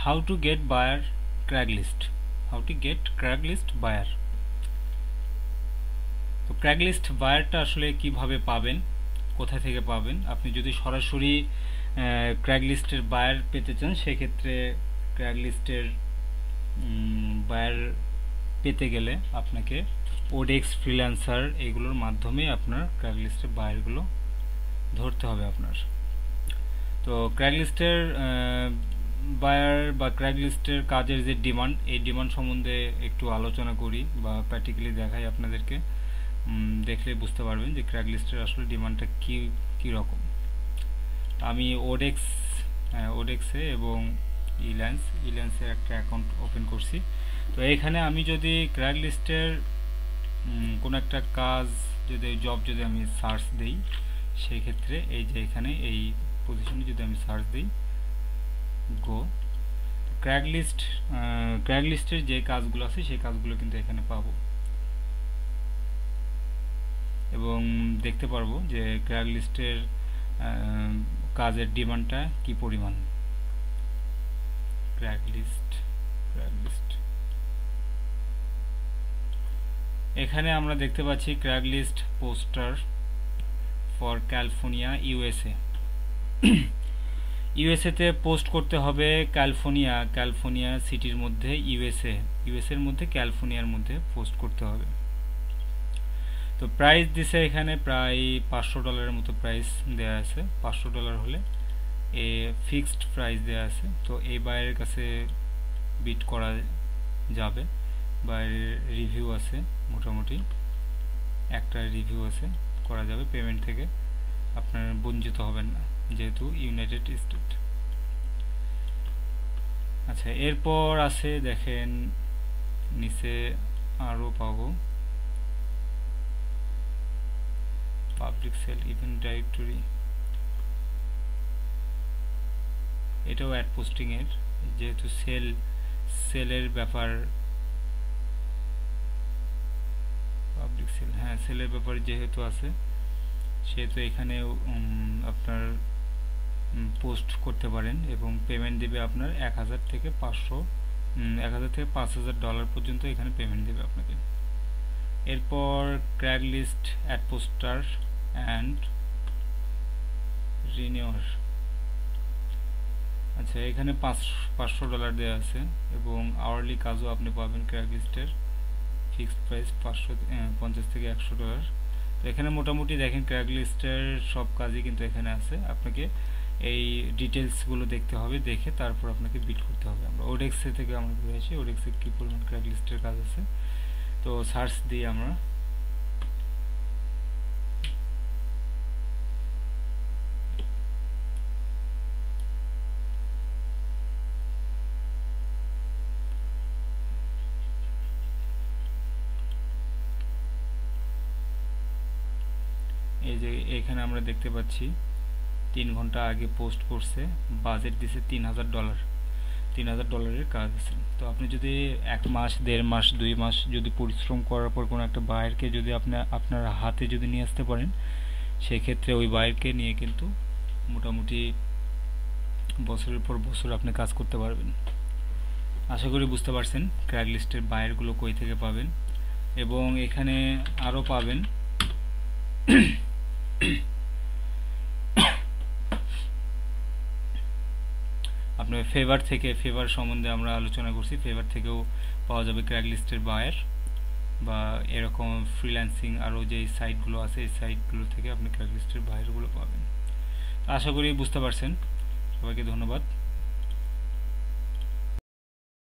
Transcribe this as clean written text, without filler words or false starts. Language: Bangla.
How to get buyer Craigslist, how to get Craigslist buyer. তো ক্র্যাগলিস্ট বায়ারটা আসলে কিভাবে পাবেন, কোথা থেকে পাবেন? আপনি যদি সরাসরি ক্র্যাগলিস্টের বায়ার পেতে চান, সেক্ষেত্রে ক্র্যাগলিস্টের বায়ার পেতে গেলে আপনাকে ওডেক্স, ফ্রিল্যান্সার এগুলোর মাধ্যমে আপনার ক্র্যাগলিস্টের বায়ারগুলো ধরতে হবে আপনার। তো ক্র্যাগলিস্টের বায়ার বা ক্র্যাগলিস্টের কাজের যে ডিমান্ড, এই ডিমান্ড সম্বন্ধে একটু আলোচনা করি বা প্র্যাকটিক্যালি দেখাই আপনাদেরকে। দেখলে বুঝতে পারবেন যে ক্র্যাগলিস্টের আসলে ডিমান্ডটা কী রকম। আমি ওডেক্সে এবং ইল্যান্সের একটা অ্যাকাউন্ট ওপেন করছি। তো এখানে আমি যদি ক্র্যাগলিস্টের কোনো একটা কাজ, যদি জব যদি আমি সার্চ দিই, সেই ক্ষেত্রে এই যে এখানে এই পজিশনে যদি আমি সার্চ দিই গো, ক্র্যাগলিস্টের যে কাজগুলো আছে সেই কাজগুলো কিন্তু এখানে পাবো এবং দেখতে পারবো যে ক্র্যাগলিস্টের কাজের ডিমান্ডটা কি পরিমাণ। ক্র্যাগলিস্ট এখানে আমরা দেখতে পাচ্ছি ক্র্যাগলিস্ট পোস্টার ফর ক্যালিফোর্নিয়া, ইউএসএতে পোস্ট করতে হবে ক্যালিফোর্নিয়া সিটির মধ্যে, ইউএসএর মধ্যে, ক্যালিফোর্নিয়ার মধ্যে পোস্ট করতে হবে। তো প্রাইস দিছে এখানে প্রায় $500 মতো প্রাইস দেয়া আছে। $500 হলে এ ফিক্সড প্রাইস দেয়া আছে। তো এই বাইরের কাছে বিট করা যাবে। বাইরের রিভিউ আছে, মোটামুটি একটা রিভিউ আছে, করা যাবে। পেমেন্ট থেকে আপনার বঞ্চিত হবেন না, যেহেতু ইউনাইটেড স্টেট। আচ্ছা, এরপর আছে দেখেন নিচে আরও পাবো পাবলিক সেল ইভেন্ট ডাইরেক্টরি, এটাও অ্যাড পোস্টিং এর, যেহেতু সেলের ব্যাপার, পাবলিক সেল, হ্যাঁ সেলের ব্যাপার যেহেতু আছে, সেহেতু এখানে আপনার পোস্ট করতে পারেন এবং পেমেন্ট দেবে আপনার $1000 থেকে $5,000 পর্যন্ত এখানে পেমেন্ট দেবে আপনাকে। এরপর ক্র্যাগলিস্ট অ্যাড পোস্টার অ্যান্ড রিনিউয়ার। আচ্ছা, এখানে $500 দেওয়া আছে এবং আওয়ারলি কাজও আপনি পাবেন ক্র্যাগলিস্টের। ফিক্সড প্রাইস $50 থেকে $100। তো এখানে মোটামুটি দেখেন ক্র্যাগলিস্টের সব কাজই কিন্তু এখানে আছে। আপনাকে এই ডিটেলসগুলো দেখতে হবে, দেখে তারপর আপনাকে বিট করতে হবে। আমরা ওডেক্সে থেকে আমরা ঘুরে আসি, ওডেক্সে কী পরিমাণ ক্র্যাগলিস্টের কাজ আছে। তো সার্চ দিই আমরা, এই যে এখানে আমরা দেখতে পাচ্ছি 3 ঘন্টা আগে পোস্ট করছে, বাজেট দিছে $3000 কাজ আছে। তো আপনি যদি 1 মাস, 1.5 মাস, 2 মাস যদি পরিশ্রম করার পর কোনো একটা বায়ারকে যদি আপনার হাতে যদি নিয়ে আসতে পারেন, সেক্ষেত্রে ওই বায়ারকে নিয়ে কিন্তু মোটামুটি বছরের পর বছর আপনি কাজ করতে পারবেন। আশা করি বুঝতে পারছেন ক্র্যাগলিস্টের বায়ারগুলো কই থেকে পাবেন। এবং এখানে আরও পাবেন আপনার ফেভার সম্বন্ধে আমরা আলোচনা করছি। ফেভার থেকেও পাওয়া যাবে ক্র্যাগলিস্টের বায়ার, বা এরকম ফ্রিল্যান্সিং আরও যে সাইটগুলো আছে, এই সাইটগুলো থেকে আপনি ক্র্যাগলিস্টের বায়ারগুলো পাবেন। আশা করি বুঝতে পারছেন। সবাইকে ধন্যবাদ।